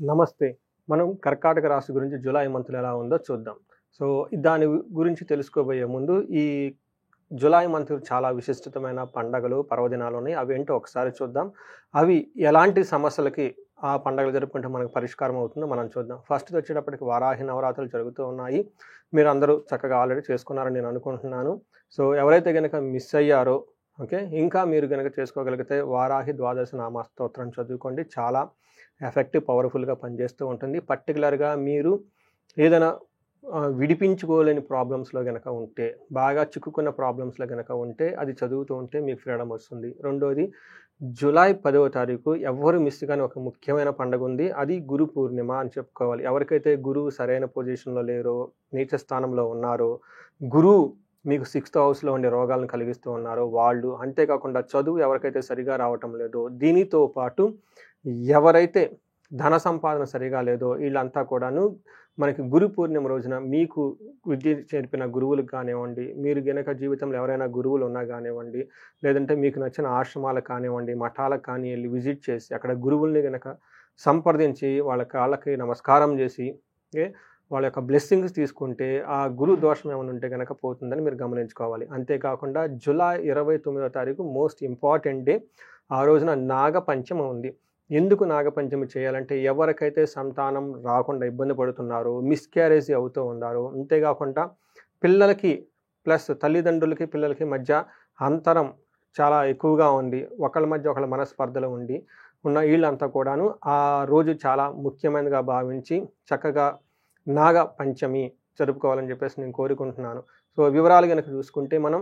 నమస్తే. మనం కర్కాటక రాశి గురించి జులై మంత్‌లో ఎలా ఉందో చూద్దాం. సో, దాని గురించి తెలుసుకోబోయే ముందు ఈ జులై మంత్ చాలా విశిష్టమైన పండగలు, పర్వదినాలున్నాయి. అవేంటో ఒకసారి చూద్దాం. అవి ఎలాంటి సమస్యలకి ఆ పండగలు జరుపుకుంటే మనకు పరిష్కారం అవుతుందో మనం చూద్దాం. ఫస్ట్‌దొచ్చేటప్పటికి వారాహి నవరాత్రులు జరుగుతూ ఉన్నాయి. మీరందరూ చక్కగా ఆల్రెడీ చేసుకున్నారని నేను అనుకుంటున్నాను. సో, ఎవరైతే గనక మిస్ అయ్యారో ఓకే. ఇంకా మీరు గనక చేసుకోగలిగితే వారాహి ద్వాదశ నామ స్తోత్రం చదువుకోండి. చాలా ఎఫెక్టివ్, పవర్‌ఫుల్‌గా పనిచేస్తూ ఉంటుంది. పర్టిక్యులర్‌గా మీరు ఏదైనా విడిపించుకోలేని ప్రాబ్లమ్స్‌లో గనక ఉంటే, బాగా చిక్కుకున్న ప్రాబ్లమ్స్‌లో గనక ఉంటే, అది చదువుతూ ఉంటే మీకు ఫ్రీడమ్ వస్తుంది. రెండోది జులై 10వ తారీఖు ఎవ్వరు మిస్ కాని ఒక ముఖ్యమైన పండగుంది. అది గురు పూర్ణిమ అని చెప్పుకోవాలి. ఎవరికైతే గురువు సరైన పొజిషన్‌లో లేరో, నీచ స్థానంలో ఉన్నారో, గురువు మీకు సిక్స్త్ హౌస్‌లో ఉండే రోగాలను కలిగిస్తూ ఉన్నారో వాళ్ళు, అంతేకాకుండా చదువు ఎవరికైతే సరిగా రావటం లేదో, దీనితో పాటు ఎవరైతే ధన సంపాదన సరిగా లేదో ఈళ్ళంతా కూడాను మనకి గురు పూర్ణిమ రోజున మీకు విద్య నేర్పిన గురువులకు కానివ్వండి, మీరు గనక జీవితంలో ఎవరైనా గురువులు ఉన్నా గానివ్వండి, లేదంటే మీకు నచ్చిన ఆశ్రమాలకు కానివ్వండి, మఠాలకు కానీ ఎళ్లి విజిట్ చేసి అక్కడ గురువుల్ని గనక సంప్రదించి వాళ్ళ కాళ్ళకి నమస్కారం చేసి వాళ్ళ యొక్క బ్లెస్సింగ్స్ తీసుకుంటే ఆ గురు దోషం ఏమైనా ఉంటే గనక పోతుందని మీరు గమనించుకోవాలి. అంతేకాకుండా జులై 29వ తారీఖు మోస్ట్ ఇంపార్టెంట్ డే. ఆ రోజున నాగపంచమి ఉంది. ఎందుకు నాగపంచమి చేయాలంటే ఎవరికైతే సంతానం రాకుండా ఇబ్బంది పడుతున్నారో, మిస్‌క్యారేజ్ అవుతూ ఉన్నారో, అంతేకాకుండా పిల్లలకి ప్లస్ తల్లిదండ్రులకి, పిల్లలకి మధ్య అంతరం చాలా ఎక్కువగా ఉంది. ఒకళ్ళ మధ్య ఒకళ్ళ మనస్పర్ధలు ఉన్న ఈళ్ళంతా కూడాను ఆ రోజు చాలా ముఖ్యమైనదిగా భావించి చక్కగా నాగ పంచమి జరుపుకోవాలని చెప్పేసి నేను కోరుకుంటున్నాను. సో, వివరాలు గనక చూసుకుంటే మనం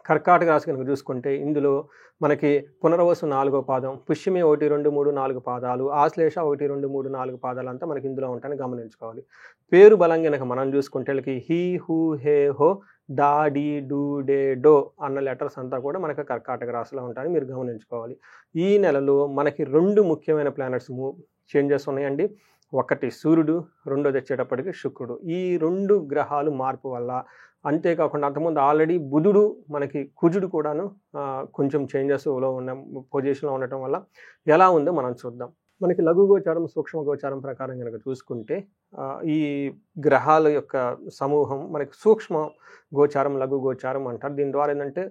కర్కాటక రాశి గనుక చూసుకుంటే ఇందులో మనకి పునర్వసు 4వ పాదం, పుష్యమి 1, 2, 3, 4 పాదాలు, ఆశ్లేష 1, 2, 3, 4 పాదాలంతా మనకి ఇందులో ఉంటాయని గమనించుకోవాలి. పేరు బలం గనక మనం చూసుకుంటే ఈళ్ళకి హీ, హూ, హే, హో, డా, డీ, డూ, డే, డో అన్న లెటర్స్ అంతా కూడా మనకి కర్కాటక రాశిలో ఉంటాయని మీరు గమనించుకోవాలి. ఈ నెలలో మనకి 2 ముఖ్యమైన ప్లానెట్స్ చేంజెస్ ఉన్నాయండి. ఒకటి సూర్యుడు, రెండోదొచ్చేటప్పటికి శుక్రుడు. ఈ 2 గ్రహాలు మార్పు వల్ల అంతేకాకుండా అంతకుముందు ఆల్రెడీ బుధుడు, మనకి కుజుడు కూడాను కొంచెం చేంజెస్‌లో ఉన్న పొజిషన్‌లో ఉండటం వల్ల ఎలా ఉందో మనం చూద్దాం. మనకి లఘు గోచారం, సూక్ష్మ గోచారం ప్రకారం గనక చూసుకుంటే ఈ గ్రహాల యొక్క సమూహం మనకి సూక్ష్మ గోచారం, లఘు గోచారం అంటారు. దీని ద్వారా ఏందంటే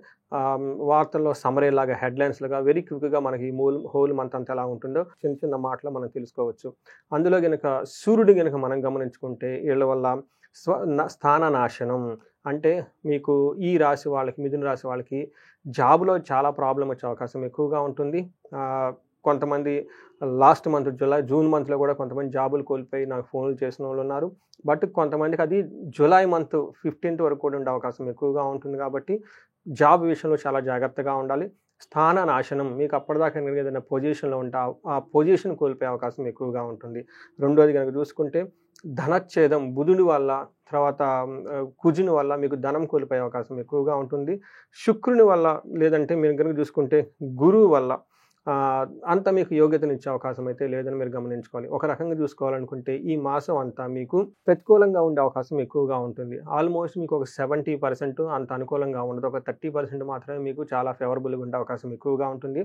వార్తల్లో సమ్మరీలాగా హెడ్‌లైన్స్‌లుగా వెరీ క్విక్‌గా మనకి హోల్ మంత్ అంతా ఎలా ఉంటుందో చిన్న చిన్న మాటలో మనం తెలుసుకోవచ్చు. అందులో గనక సూర్యుడు గనక మనం గమనించుకుంటే ఈళ్ళ వల్ల స్థాన నాశనం. అంటే మీకు ఈ రాశి వాళ్ళకి, మిథున రాశి వాళ్ళకి జాబ్‌లో చాలా ప్రాబ్లమ్ వచ్చే అవకాశం ఎక్కువగా ఉంటుంది. కొంతమంది లాస్ట్ మంత్ జూన్ మంత్‌లో కూడా కొంతమంది జాబులు కోల్పోయి నాకు ఫోన్‌లు చేసినోళ్ళున్నారు. బట్ కొంతమందికి అది జులై మంత్ 15థ్ వరకు కూడా ఉండే అవకాశం ఎక్కువగా ఉంటుంది కాబట్టి జాబ్ విషయంలో చాలా జాగ్రత్తగా ఉండాలి. స్థాన నాశనం మీకు అప్పటిదాకా కనుక ఏదైనా పొజిషన్‌లో ఉంటే ఆ పొజిషన్ కోల్పోయే అవకాశం ఎక్కువగా ఉంటుంది. రెండోది గనుక చూసుకుంటే ధనచ్ఛేదం బుధుడి వల్ల, తర్వాత కుజుని వల్ల మీకు ధనం కోల్పోయే అవకాశం ఎక్కువగా ఉంటుంది. శుక్రుని వల్ల, లేదంటే మీరు గనుక చూసుకుంటే గురువు వల్ల అంత మీకు యోగ్యతనిచ్చే అవకాశం అయితే లేదని మీరు గమనించుకోవాలి. ఒక రకంగా చూసుకోవాలనుకుంటే ఈ మాసం అంతా మీకు ప్రతికూలంగా ఉండే అవకాశం ఎక్కువగా ఉంటుంది. ఆల్మోస్ట్ మీకు ఒక 70% అంత అనుకూలంగా ఉండదు. ఒక 30% మాత్రమే మీకు చాలా ఫేవరబుల్‌గా ఉండే అవకాశం ఎక్కువగా ఉంటుంది.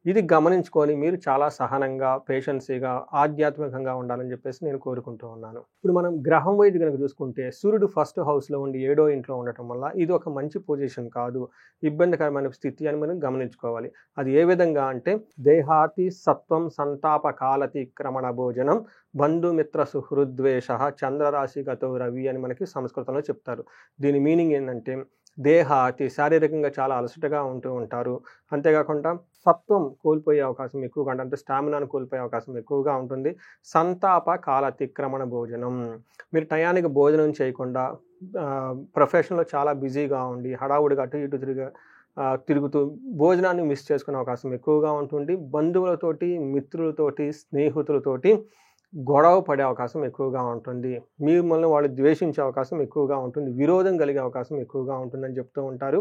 ఇది గమనించుకొని మీరు చాలా సహనంగా, పేషెన్సీగా, ఆధ్యాత్మికంగా ఉండాలని చెప్పేసి నేను కోరుకుంటూ ఉన్నాను. ఇప్పుడు మనం గ్రహం వైజ్ గనక చూసుకుంటే సూర్యుడు ఫస్ట్ హౌస్‌లో ఉండి 7వ ఇంట్లో ఉండటం వల్ల ఇది ఒక మంచి పొజిషన్ కాదు. ఇబ్బందికరమైన స్థితి అని మనం గమనించుకోవాలి. అది ఏ విధంగా అంటే దేహాతి సత్వం సంతాప కాలతిక్రమణ భోజనం బంధుమిత్ర సుహృద్వేషః చంద్రరాశిగతో రవి అని మనకి సంస్కృతంలో చెప్తారు. దీని మీనింగ్ ఏందంటే దేహాతి శారీరకంగా చాలా అలసటగా ఉంటూ ఉంటారు. అంతేకాకుండా సత్వం కోల్పోయే అవకాశం ఎక్కువగా ఉంటుంది. అంటే స్టామినాను కోల్పోయే అవకాశం ఎక్కువగా ఉంటుంది. సంతాప కాలతిక్రమణ భోజనం. మీరు టయానికి భోజనం చేయకుండా ప్రొఫెషన్‌లో చాలా బిజీగా ఉండి హడావుడిగా అటు ఇటు తిరుగుతూ భోజనాన్ని మిస్ చేసుకునే అవకాశం ఎక్కువగా ఉంటుంది. బంధువులతోటి, మిత్రులతోటి, స్నేహితులతోటి గొడవ పడే అవకాశం ఎక్కువగా ఉంటుంది. మిమ్మల్ని వాళ్ళు ద్వేషించే అవకాశం ఎక్కువగా ఉంటుంది. విరోధం కలిగే అవకాశం ఎక్కువగా ఉంటుందని చెప్తూ ఉంటారు.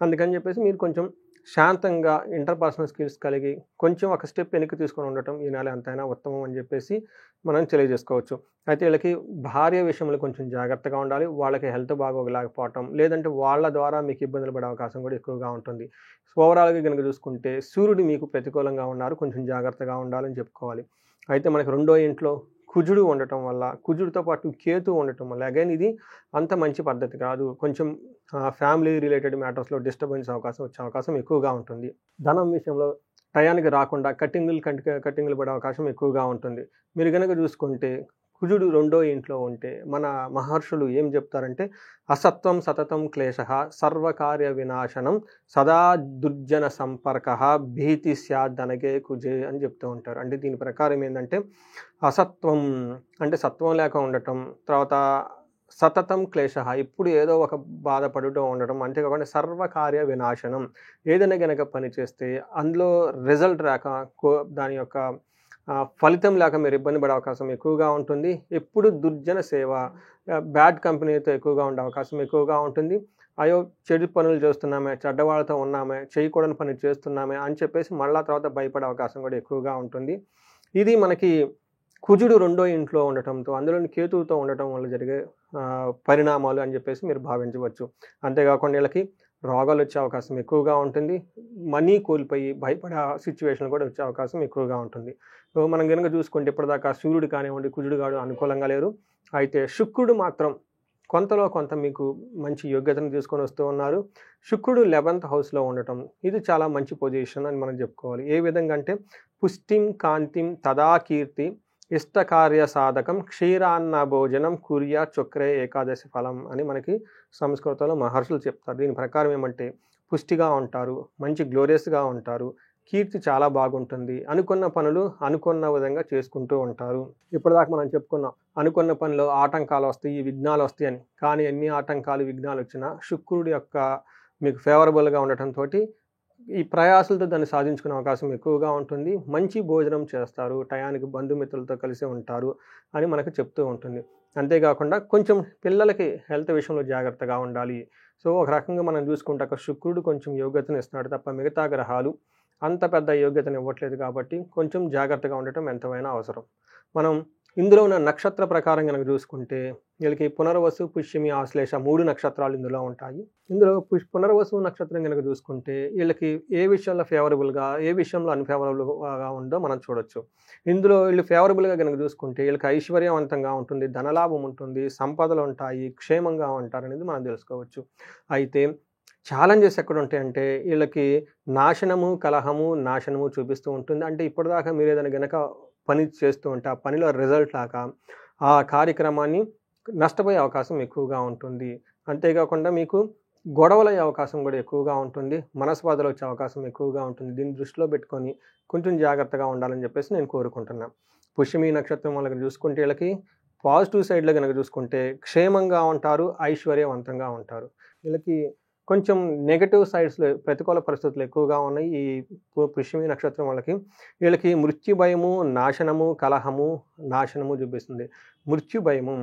అందుకని చెప్పేసి మీరు కొంచెం శాంతంగా ఇంటర్పర్సనల్ స్కిల్స్ కలిగి కొంచెం ఒక స్టెప్ వెనక్కి తీసుకొని ఉండటం ఈ నెల ఎంతైనా ఉత్తమం అని చెప్పేసి మనం తెలియజేసుకోవచ్చు. అయితే వీళ్ళకి భార్య విషయంలో కొంచెం జాగ్రత్తగా ఉండాలి. వాళ్ళకి హెల్త్ బాగోలేకపోవటం, లేదంటే వాళ్ళ ద్వారా మీకు ఇబ్బందులు పడే అవకాశం కూడా ఎక్కువగా ఉంటుంది. ఓవరాల్‌గా గనుక చూసుకుంటే సూర్యుడు మీకు ప్రతికూలంగా ఉన్నారు. కొంచెం జాగ్రత్తగా ఉండాలని చెప్పుకోవాలి. అయితే మనకి రెండో ఇంట్లో కుజుడు ఉండటం వల్ల, కుజుడితో పాటు కేతు ఉండటం వల్ల అగైన్ ఇది అంత మంచి పద్ధతి కాదు. కొంచెం ఫ్యామిలీ రిలేటెడ్ మ్యాటర్స్‌లో డిస్టర్బెన్స్ వచ్చే అవకాశం ఎక్కువగా ఉంటుంది. ధనం విషయంలో టయానికి రాకుండా కట్టింగులు పడే అవకాశం ఎక్కువగా ఉంటుంది. మీరు గనక చూసుకుంటే కుజుడు రెండో ఇంట్లో ఉంటే మన మహర్షులు ఏం చెప్తారంటే అసత్వం సతతం క్లేశః సర్వకార్య వినాశనం సదా దుర్జన సంపర్కః భీతి స్యాదనగే కుజే అని చెప్తూ ఉంటారు. అంటే దీని ప్రకారం ఏంటంటే అసత్వం అంటే సత్వం లేక ఉండటం, తర్వాత సతతం క్లేశః ఇప్పుడు ఏదో ఒక బాధపడుతూ ఉండటం, అంతేకాకుండా సర్వకార్య వినాశనం ఏదైనా గనక పని చేస్తే అందులో రిజల్ట్ రాక దాని యొక్క ఫలితం లేక మీరు ఇబ్బంది పడే అవకాశం ఎక్కువగా ఉంటుంది. ఎప్పుడు దుర్జన సేవ, బ్యాడ్ కంపెనీతో ఎక్కువగా ఉండే అవకాశం ఎక్కువగా ఉంటుంది. అయ్యో చెడు పనులు చేస్తున్నామే, చెడ్డవాళ్ళతో ఉన్నామే, చేయకూడని పని చేస్తున్నామే అని చెప్పేసి మళ్ళా తర్వాత భయపడే అవకాశం కూడా ఎక్కువగా ఉంటుంది. ఇది మనకి కుజుడు రెండో ఇంట్లో ఉండటంతో, అందులోని కేతువుతో ఉండటం వల్ల జరిగే పరిణామాలు అని చెప్పేసి మీరు భావించవచ్చు. అంతేకాకుండా వీళ్ళకి రోగాలు వచ్చే అవకాశం ఎక్కువగా ఉంటుంది. మనీ కోల్పోయి భయపడే సిచ్యువేషన్ కూడా వచ్చే అవకాశం ఎక్కువగా ఉంటుంది. సో మనం కనుక చూసుకుంటే ఇప్పటిదాకా సూర్యుడు కానివ్వండి, కుజుడు కాడు అనుకూలంగా లేరు. అయితే శుక్రుడు మాత్రం కొంతలో కొంత మీకు మంచి యోగ్యతను తీసుకొని వస్తూ ఉన్నారు. శుక్రుడు 11th హౌస్లో ఉండటం ఇది చాలా మంచి పొజిషన్ అని మనం చెప్పుకోవాలి. ఏ విధంగా అంటే పుష్టిం కాంతిం తదా కీర్తి ఇష్టకార్య సాధకం క్షీరాన్న భోజనం కుర్య చక్రే ఏకాదశి ఫలం అని మనకి సంస్కృతంలో మహర్షులు చెప్తారు. దీని ప్రకారం ఏమంటే పుష్టిగా ఉంటారు, మంచి గ్లోరియస్గా ఉంటారు, కీర్తి చాలా బాగుంటుంది, అనుకున్న పనులు అనుకున్న విధంగా చేసుకుంటూ ఉంటారు. ఇప్పటిదాకా మనం చెప్పుకున్నాం అనుకున్న పనిలో ఆటంకాలు వస్తాయి, విఘ్నాలు వస్తాయి అని. కానీ ఎన్ని ఆటంకాలు విఘ్నాలు వచ్చినా శుక్రుడి యొక్క మీకు ఫేవరబుల్గా ఉండటంతో ఈ ప్రయాసాలతో దాన్ని సాధించుకునే అవకాశం ఎక్కువగా ఉంటుంది. మంచి భోజనం చేస్తారు, టయానికి బంధుమిత్రులతో కలిసి ఉంటారు అని మనకు చెప్తూ ఉంటుంది. అంతేకాకుండా కొంచెం పిల్లలకి హెల్త్ విషయంలో జాగ్రత్తగా ఉండాలి. సో ఒక రకంగా మనం చూసుకుంటే అక్కడ శుక్రుడు కొంచెం యోగ్యతను ఇస్తున్నాడు తప్ప మిగతా గ్రహాలు అంత పెద్ద యోగ్యతను ఇవ్వట్లేదు. కాబట్టి కొంచెం జాగ్రత్తగా ఉండటం ఎంతైనా అవసరం. మనం ఇందులో ఉన్న నక్షత్ర ప్రకారం కనుక చూసుకుంటే వీళ్ళకి పునర్వసు, పుష్యమి, ఆశ్లేష 3 నక్షత్రాలు ఇందులో ఉంటాయి. ఇందులో పునర్వసు నక్షత్రం కనుక చూసుకుంటే వీళ్ళకి ఏ విషయంలో ఫేవరబుల్గా, ఏ విషయంలో అన్ఫేవరబుల్గా ఉందో మనం చూడొచ్చు. ఇందులో వీళ్ళు ఫేవరబుల్గా కనుక చూసుకుంటే వీళ్ళకి ఐశ్వర్యవంతంగా ఉంటుంది, ధనలాభం ఉంటుంది, సంపదలు ఉంటాయి, క్షేమంగా ఉంటారు అనేది మనం తెలుసుకోవచ్చు. అయితే ఛాలెంజెస్ ఎక్కడ ఉంటాయంటే వీళ్ళకి నాశనము, కలహము, నాశనము చూపిస్తూ ఉంటుంది. అంటే ఇప్పటిదాకా మీరు ఏదైనా గనక పని చేస్తూ ఉంటే ఆ పనిలో రిజల్ట్ రాక ఆ కార్యక్రమాన్ని నష్టపోయే అవకాశం ఎక్కువగా ఉంటుంది. అంతేకాకుండా మీకు గొడవలయ్యే అవకాశం కూడా ఎక్కువగా ఉంటుంది, మనస్పాధలు వచ్చే అవకాశం ఎక్కువగా ఉంటుంది. దీన్ని దృష్టిలో పెట్టుకొని కొంచెం జాగ్రత్తగా ఉండాలని చెప్పేసి నేను కోరుకుంటున్నాను. పుష్యమి నక్షత్రం వాళ్ళకి చూసుకుంటే వీళ్ళకి పాజిటివ్ సైడ్లో కనుక చూసుకుంటే క్షేమంగా ఉంటారు, ఐశ్వర్యవంతంగా ఉంటారు. వీళ్ళకి కొంచెం నెగటివ్ సైడ్స్లో ప్రతికూల పరిస్థితులు ఎక్కువగా ఉన్నాయి ఈ పుష్యమి నక్షత్రం వాళ్ళకి. వీళ్ళకి మృత్యు భయము, నాశనము, కలహము, నాశనము చూపిస్తుంది. మృత్యు భయము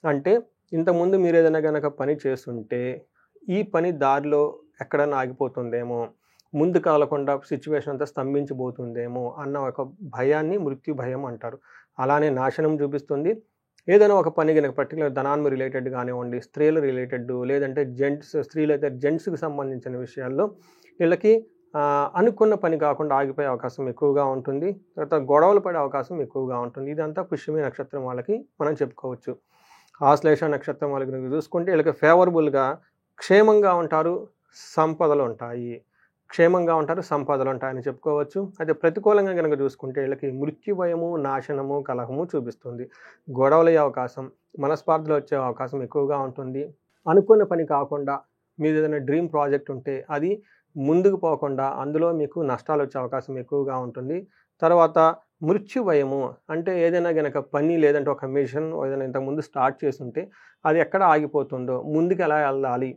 అంటే ఇంతకుముందు మీరు ఏదైనా కనుక పని చేస్తుంటే ఈ పని దారిలో ఎక్కడైనా ఆగిపోతుందేమో, ముందు కదలకుండా సిచ్యువేషన్ అంతా స్తంభించిపోతుందేమో అన్న ఒక భయాన్ని మృత్యు భయం అంటారు. అలానే నాశనం చూపిస్తుంది. ఏదైనా ఒక పని కనుక పర్టికులర్ ధనాన్ని రిలేటెడ్ కానివ్వండి, స్త్రీలు రిలేటెడ్, లేదంటే స్త్రీలు అయితే జెంట్స్కి సంబంధించిన విషయాల్లో వీళ్ళకి అనుకున్న పని కాకుండా ఆగిపోయే అవకాశం ఎక్కువగా ఉంటుంది. తర్వాత గొడవలు పడే అవకాశం ఎక్కువగా ఉంటుంది. ఇదంతా పుష్యమి నక్షత్రం వాళ్ళకి మనం చెప్పుకోవచ్చు. ఆశ్లేష నక్షత్రం వాళ్ళకి చూసుకుంటే వీళ్ళకి ఫేవరబుల్గా క్షేమంగా ఉంటారు, సంపదలు ఉంటాయి, క్షేమంగా ఉంటారు, సంపదలు ఉంటాయని చెప్పుకోవచ్చు. అయితే ప్రతికూలంగా కనుక చూసుకుంటే వీళ్ళకి మృత్యు భయము, నాశనము, కలహము చూపిస్తుంది. గొడవలయ్యే అవకాశం, మనస్పార్థలు వచ్చే అవకాశం ఎక్కువగా ఉంటుంది. అనుకున్న పని కాకుండా మీరు ఏదైనా డ్రీమ్ ప్రాజెక్ట్ ఉంటే అది ముందుకు పోకుండా అందులో మీకు నష్టాలు వచ్చే అవకాశం ఎక్కువగా ఉంటుంది. తర్వాత మృత్యు భయము అంటే ఏదైనా గనక పని లేదంటే ఒక మిషన్ ఏదైనా ఇంతకుముందు స్టార్ట్ చేస్తుంటే అది ఎక్కడ ఆగిపోతుందో, ముందుకు ఎలా వెళ్ళాలి,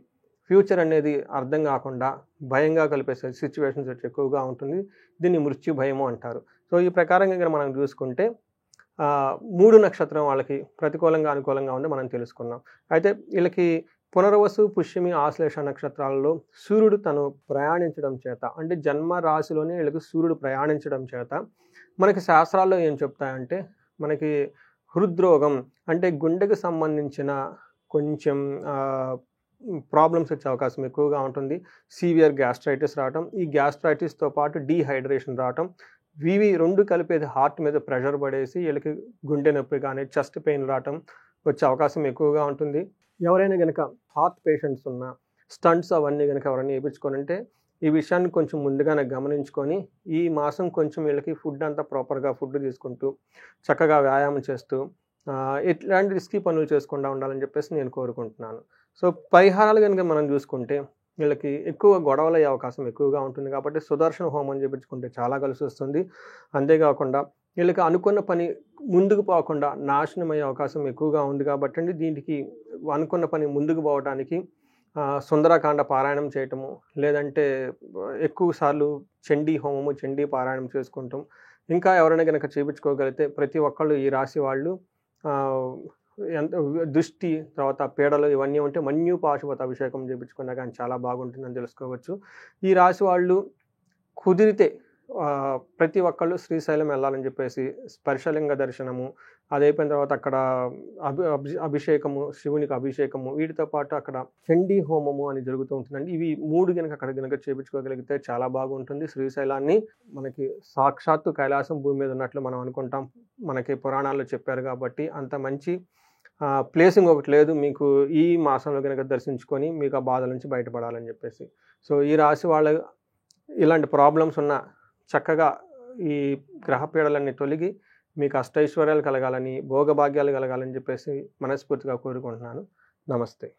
ఫ్యూచర్ అనేది అర్థం కాకుండా భయంగా కలిపే సిచ్యువేషన్స్ వచ్చి ఎక్కువగా ఉంటుంది. దీన్ని మృత్యు భయము అంటారు. సో ఈ ప్రకారంగా మనం చూసుకుంటే 3 నక్షత్రం వాళ్ళకి ప్రతికూలంగా అనుకూలంగా ఉందో మనం తెలుసుకున్నాం. అయితే వీళ్ళకి పునర్వసు, పుష్యమి, ఆశ్లేష నక్షత్రాలలో సూర్యుడు తను ప్రయాణించడం చేత, అంటే జన్మ రాశిలోనే వీళ్ళకి సూర్యుడు ప్రయాణించడం చేత మనకి శాస్త్రాల్లో ఏం చెప్తాయంటే మనకి హృద్రోగం అంటే గుండెకు సంబంధించిన కొంచెం ప్రాబ్లమ్స్ వచ్చే అవకాశం ఎక్కువగా ఉంటుంది. సివియర్ గ్యాస్ట్రైటిస్ రావటం, ఈ గ్యాస్ట్రైటిస్తో పాటు డీహైడ్రేషన్ రావటం, ఇవి 2 కలిపేది హార్ట్ మీద ప్రెషర్ పడేసి వీళ్ళకి గుండె నొప్పి కానీ, చెస్ట్ పెయిన్ రావటం వచ్చే అవకాశం ఎక్కువగా ఉంటుంది. ఎవరైనా గనక హార్ట్ పేషెంట్స్ ఉన్నా, స్టంట్స్ అవన్నీ గనక ఎవరైనా ఏపించుకోనంటే, ఈ విషయాన్ని కొంచెం ముందుగానే గమనించుకొని, ఈ మాసం కొంచెం వీళ్ళకి ఫుడ్ అంతా ప్రాపర్‌గా ఫుడ్ తీసుకుంటూ, చక్కగా వ్యాయామం చేస్తూ, ఇట్లాంటి రిస్కీ పనులు చేయకుండా ఉండాలని చెప్పేసి నేను కోరుకుంటున్నాను. సో, పరిహారాలు గనుక మనం చూసుకుంటే, వీళ్ళకి ఎక్కువ గొడవలయ్యే అవకాశం ఎక్కువగా ఉంటుంది కాబట్టి, సుదర్శన హోమం చేపించుకుంటే చాలా కలిసొస్తుంది. అంతేకాకుండా వీళ్ళకి అనుకున్న పని ముందుకు పోకుండా నాశనమయ్యే అవకాశం ఎక్కువగా ఉంది కాబట్టండి, దీనికి అనుకున్న పని ముందుకు పోవటానికి సుందరకాండ పారాయణం చేయటము, లేదంటే ఎక్కువ సార్లు చండీ హోమము, చండీ పారాయణం చేసుకుంటాం. ఇంకా ఎవరైనా గనక చేపించుకోగలిగితే ప్రతి ఒక్కళ్ళు ఈ రాశి వాళ్ళు ఆహ్, ఎంత దృష్టి, తర్వాత పీడలు ఇవన్నీ ఉంటే మన్యు పాశుపత అభిషేకం చేపించుకున్నా గానీ చాలా బాగుంటుందని తెలుసుకోవచ్చు. ఈ రాశి వాళ్ళు కుదిరితే ప్రతి ఒక్కళ్ళు శ్రీశైలం వెళ్ళాలని చెప్పేసి స్పర్శలింగ దర్శనము, అదయిపోయిన తర్వాత అక్కడ అభిషేకము, శివునికి అభిషేకము, వీటితో పాటు అక్కడ చండీ హోమము అని జరుగుతూ ఉంటుందండి. ఇవి 3 గనక అక్కడ గనక చేపించుకోగలిగితే చాలా బాగుంటుంది. శ్రీశైలాన్ని మనకి సాక్షాత్తు కైలాసం భూమి మీద ఉన్నట్లు మనం అనుకుంటాం. మనకి పురాణాల్లో చెప్పారు కాబట్టి అంత మంచి ప్లేస్ ఇంకొకటి లేదు. మీకు ఈ మాసంలో గనక దర్శించుకొని మీకు ఆ బాధల నుంచి బయటపడాలని చెప్పేసి. సో, ఈ రాశి వాళ్ళు ఇలాంటి ప్రాబ్లమ్స్ ఉన్న చక్కగా ఈ గ్రహ పీడలన్నీ తొలగి మీకు అష్టైశ్వర్యాలు కలగాలని, భోగభాగ్యాలు కలగాలని చెప్పేసి మనస్ఫూర్తిగా కోరుకుంటున్నాను. నమస్తే.